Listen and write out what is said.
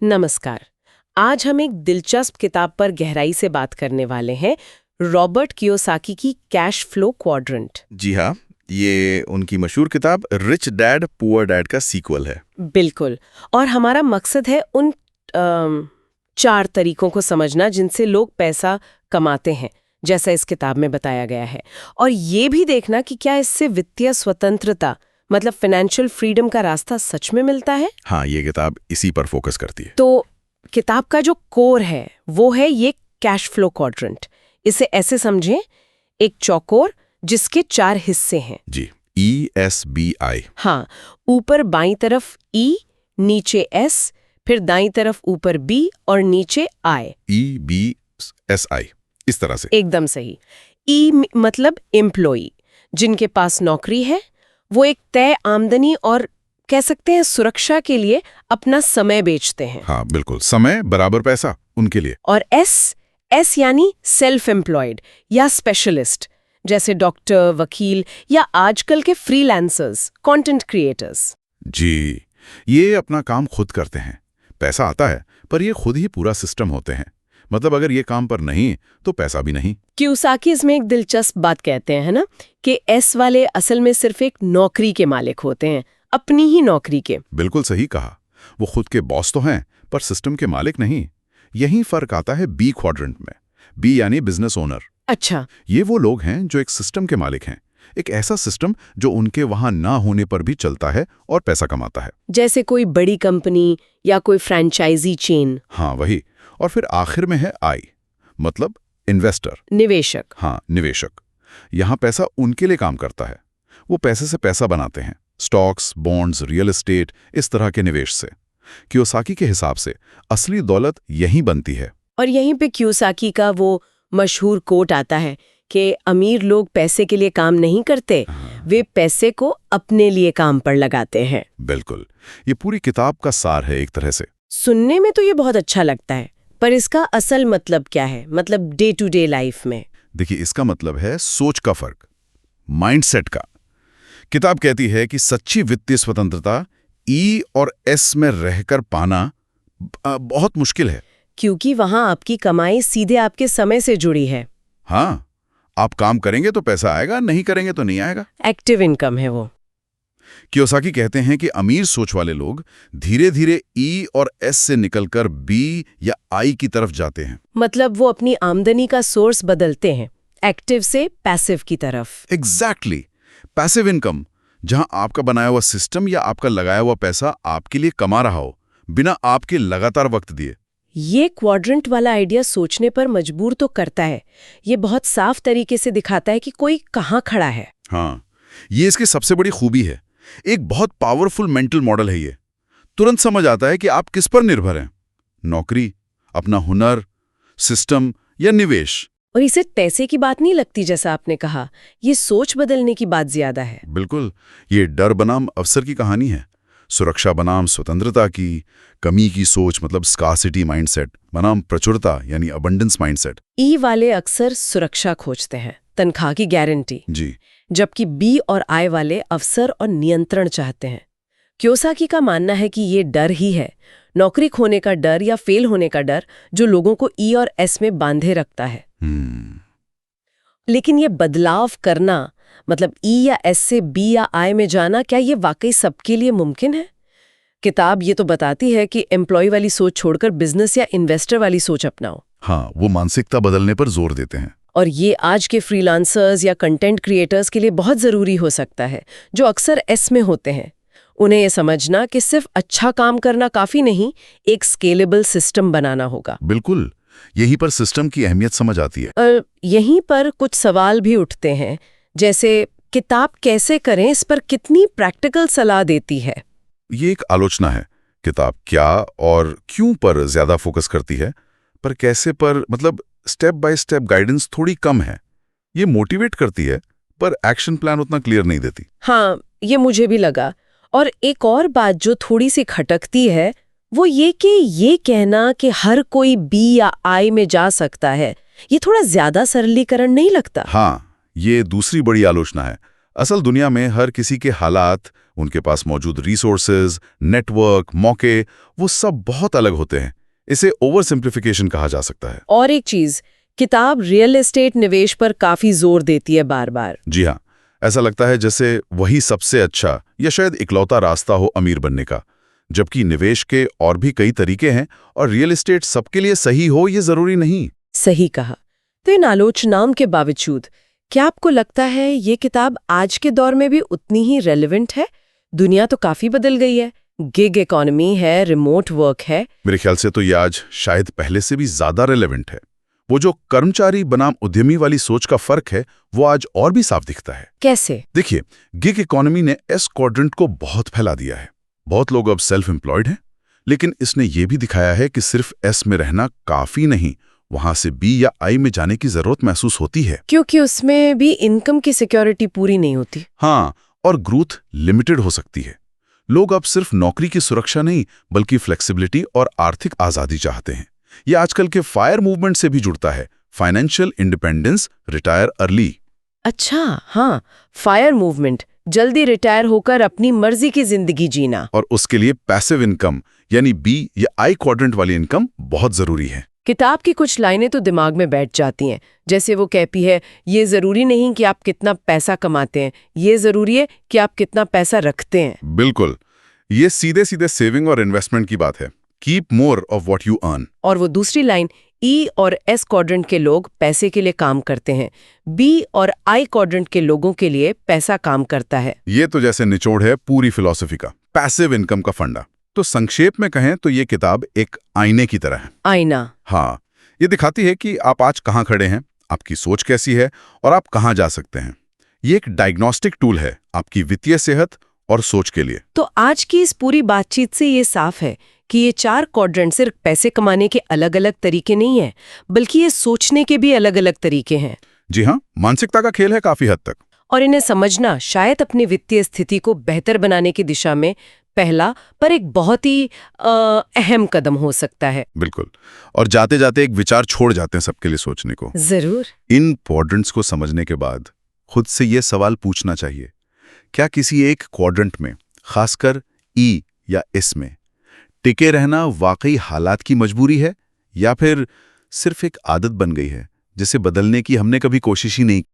नमस्कार। आज हम एक दिलचस्प किताब पर गहराई से बात करने वाले हैं, रॉबर्ट कियोसाकी की कैश फ्लो क्वाड्रेंट। जी हाँ, ये उनकी मशहूर किताब रिच डैड पुअर डैड का सीक्वल है। बिल्कुल। और हमारा मकसद है उन 4 तरीकों को समझना जिनसे लोग पैसा कमाते हैं, जैसा इस किताब में बताया गया है, और ये भी देखना कि क्या इससे वित्तीय स्वतंत्रता मतलब फाइनेंशियल फ्रीडम का रास्ता सच में मिलता है। हाँ, ये किताब इसी पर फोकस करती है। तो किताब का जो कोर है वो है ये कैश फ्लो क्वाड्रेंट। इसे ऐसे समझें, एक चौकोर जिसके 4 हिस्से हैं। जी, ESBI। हाँ, ऊपर बाईं तरफ E, नीचे S, फिर दाईं तरफ ऊपर B और नीचे I। EBSI, इस तरह से। एकदम सही। E मतलब एम्प्लॉई, जिनके पास नौकरी है, वो एक तय आमदनी और कह सकते हैं सुरक्षा के लिए अपना समय बेचते हैं। हाँ बिल्कुल, समय बराबर पैसा उनके लिए। और S यानी सेल्फ एम्प्लॉयड या स्पेशलिस्ट, जैसे डॉक्टर, वकील या आजकल के फ्रीलांसर्स, कंटेंट क्रिएटर्स। जी, ये अपना काम खुद करते हैं। पैसा आता है पर ये खुद ही पूरा सिस्टम होते हैं। मतलब अगर ये काम पर नहीं तो पैसा भी नहीं। कियोसाकी इसमें एक दिलचस्प बात कहते हैं ना, कि S वाले असल में सिर्फ एक नौकरी के मालिक होते हैं, अपनी ही नौकरी के। बिल्कुल सही कहा। वो खुद के बॉस तो हैं पर सिस्टम के मालिक नहीं। यही फर्क आता है B क्वाड्रेंट में। B यानी बिजनेस ओनर। अच्छा। ये वो लोग हैं जो एक सिस्टम के मालिक हैं, एक ऐसा सिस्टम जो उनके वहां ना होने पर भी चलता है और पैसा कमाता है। जैसे कोई बड़ी कंपनी या कोई फ्रेंचाइजी चेन। हाँ वही। और फिर आखिर में है I, मतलब इन्वेस्टर, निवेशक। हाँ निवेशक। यहाँ पैसा उनके लिए काम करता है। वो पैसे से पैसा बनाते हैं, स्टॉक्स, बॉन्ड्स, रियल एस्टेट, इस तरह के निवेश से। कियोसाकी के हिसाब से असली दौलत यहीं बनती है। और यहीं पे कियोसाकी का वो मशहूर कोट आता है कि अमीर लोग पैसे के लिए काम नहीं करते, वे पैसे को अपने लिए काम पर लगाते हैं। बिल्कुल, ये पूरी किताब का सार है एक तरह से। सुनने में तो ये बहुत अच्छा लगता है, पर इसका असल मतलब क्या है, मतलब डे टू डे लाइफ में? देखिए, इसका मतलब है सोच का फर्क, माइंडसेट का। किताब कहती है कि सच्ची वित्तीय स्वतंत्रता E और S में रहकर पाना बहुत मुश्किल है। क्योंकि वहां आपकी कमाई सीधे आपके समय से जुड़ी है। हाँ, आप काम करेंगे तो पैसा आएगा, नहीं करेंगे तो नहीं आएगा। एक्टिव इनकम है वो। कियोसाकी कहते हैं कि अमीर सोच वाले लोग धीरे धीरे E और S से निकलकर B या I की तरफ जाते हैं। मतलब वो अपनी आमदनी का सोर्स बदलते हैं, एक्टिव से पैसिव की तरफ। एग्जैक्टली। पैसिव इनकम, जहां आपका बनाया हुआ सिस्टम या आपका लगाया हुआ पैसा आपके लिए कमा रहा हो, बिना आपके लगातार वक्त दिए। ये क्वाड्रेंट वाला आइडिया सोचने पर मजबूर तो करता है। ये बहुत साफ तरीके से दिखाता है कि कोई कहाँ खड़ा है। हाँ, ये इसकी सबसे बड़ी खूबी है। एक बहुत पावरफुल मेंटल मॉडल है ये। तुरंत समझ आता है कि आप किस पर निर्भर हैं, नौकरी, अपना हुनर, सिस्टम या निवेश। और इसे पैसे की बात नहीं लगती, जैसा आपने कहा, ये सोच बदलने की बात ज्यादा है। बिल्कुल, ये डर बनाम अवसर की कहानी है। सुरक्षा बनाम स्वतंत्रता की, कमी की सोच मतलब स्कार्सिटी माइंडसेट बनाम प्रचुरता यानी अबंडेंस माइंडसेट। ई वाले अक्सर सुरक्षा खोजते हैं, तनख्वाह की गारंटी, जी, जबकि बी और आई वाले अवसर और नियंत्रण चाहते हैं। कियोसाकी का मानना है कि ये डर ही है, नौकरी खोने का डर या फेल होने का डर, जो लोगों को ई और एस में बांधे रखता है। लेकिन ये बदलाव करना, मतलब ई या एस से बी या आई में जाना, क्या ये वाकई सबके लिए मुमकिन है? किताब ये तो बताती है कि एम्प्लॉय वाली सोच छोड़कर बिजनेस या इन्वेस्टर वाली सोच अपनाओ। हाँ, वो मानसिकता बदलने पर जोर देते हैं। और ये आज के फ्रीलांसर्स या कंटेंट क्रिएटर्स के लिए बहुत ज़रूरी हो सकता है, जो अक्सर एस में होते हैं। उन्हें ये समझना कि सिर्फ अच्छा काम करना काफ़ी नहीं, एक स्केलेबल सिस्टम बनाना होगा। बिल्कुल, यहीं पर सिस्टम की अहमियत समझ आती है। यहीं पर कुछ सवाल भी उठते हैं, जैसे किताब कैसे करें, इस पर कितनी प्रैक्टिकल सलाह देती है? ये एक आलोचना है। किताब क्या और क्यों पर ज्यादा फोकस करती है, पर कैसे पर मतलब स्टेप बाय स्टेप गाइडेंस थोड़ी कम है। ये मोटिवेट करती है पर एक्शन प्लान उतना क्लियर नहीं देती। हाँ, ये मुझे भी लगा। और एक और बात जो थोड़ी सी खटकती है, वो ये कि ये कहना कि हर कोई बी या आई में जा सकता है, ये थोड़ा ज्यादा सरलीकरण नहीं लगता? हाँ, ये दूसरी बड़ी आलोचना है। असल दुनिया में हर किसी के हालात, उनके पास मौजूद रिसोर्सेज, नेटवर्क, मौके, वो सब बहुत अलग होते हैं। इसे ओवर सिंप्लीफिकेशन कहा जा सकता है। और एक चीज, किताब रियल एस्टेट निवेश पर काफी जोर देती है बार बार। जी हाँ, ऐसा लगता है जैसे वही सबसे अच्छा या शायद इकलौता रास्ता हो अमीर बनने का, जबकि निवेश के और भी कई तरीके हैं और रियल एस्टेट सबके लिए सही हो ये जरूरी नहीं। सही कहा। तो इन आलोचनाओं के बावजूद क्या आपको लगता है ये किताब आज के दौर में भी उतनी ही रेलेवेंट है? दुनिया तो काफी बदल गई है, गिग इकोनॉमी है, रिमोट वर्क है। मेरे ख्याल से तो ये आज शायद पहले से भी ज्यादा रेलेवेंट है। वो जो कर्मचारी बनाम उद्यमी वाली सोच का फर्क है, वो आज और भी साफ दिखता है। कैसे? देखिए, गिग इकोनॉमी ने एस क्वाड्रेंट को बहुत फैला दिया है। बहुत लोग अब सेल्फ एम्प्लॉयड हैं, लेकिन इसने ये भी दिखाया है कि सिर्फ एस में रहना काफी नहीं, वहां से बी या आई में जाने की जरूरत महसूस होती है। क्योंकि उसमें भी इनकम की सिक्योरिटी पूरी नहीं होती। हाँ, और ग्रोथ लिमिटेड हो सकती है। लोग अब सिर्फ नौकरी की सुरक्षा नहीं, बल्कि फ्लेक्सिबिलिटी और आर्थिक आजादी चाहते हैं। ये आजकल के फायर मूवमेंट से भी जुड़ता है, फाइनेंशियल इंडिपेंडेंस, रिटायर अर्ली। अच्छा, हाँ, फायर मूवमेंट, जल्दी रिटायर होकर अपनी मर्जी की जिंदगी जीना। और उसके लिए पैसिव इनकम यानी बी या आई क्वाड्रेंट वाली इनकम बहुत जरूरी है। किताब की कुछ लाइनें तो दिमाग में बैठ जाती हैं, जैसे वो कहती है, ये जरूरी नहीं कि आप कितना पैसा कमाते हैं, ये जरूरी है कि आप कितना पैसा रखते हैं। बिल्कुल, ये सीधे सीधे सेविंग और इन्वेस्टमेंट की बात है। Keep more of what you earn. और वो दूसरी लाइन, ई और एस क्वाड्रेंट के लोग पैसे के लिए काम करते हैं, बी और आई क्वाड्रेंट के लोगों के लिए पैसा काम करता है। ये तो जैसे निचोड़ है पूरी फिलॉसफी का, पैसिव इनकम का फंडा। तो संक्षेप में कहें तो ये किताब एक आईने की तरह है। आईना। हाँ, ये दिखाती है कि आप आज कहाँ खड़े हैं, आपकी सोच कैसी है और आप कहाँ जा सकते हैं। ये एक डायग्नोस्टिक टूल है आपकी वित्तीय सेहत और सोच के लिए। तो आज की इस पूरी बातचीत से ये साफ है कि ये 4 क्वाड्रेंट सिर्फ पैसे कमाने के अलग-अलग तरीके नहीं हैं, बल्कि ये सोचने के भी अलग-अलग तरीके हैं। जी हाँ, मानसिकता का खेल है काफी हद तक। और इन्हें समझना शायद अपनी वित्तीय स्थिति को बेहतर बनाने की दिशा में पहला पर एक बहुत ही अहम कदम हो सकता है। बिल्कुल। और जाते जाते एक विचार छोड़ जाते हैं सबके लिए सोचने को। जरूर। इन क्वाड्रेंट्स को समझने के बाद खुद से ये सवाल पूछना चाहिए, क्या किसी एक क्वाड्रेंट में, खासकर ई या एस में, टिके रहना वाकई हालात की मजबूरी है या फिर सिर्फ एक आदत बन गई है जिसे बदलने की हमने कभी कोशिश ही नहीं की?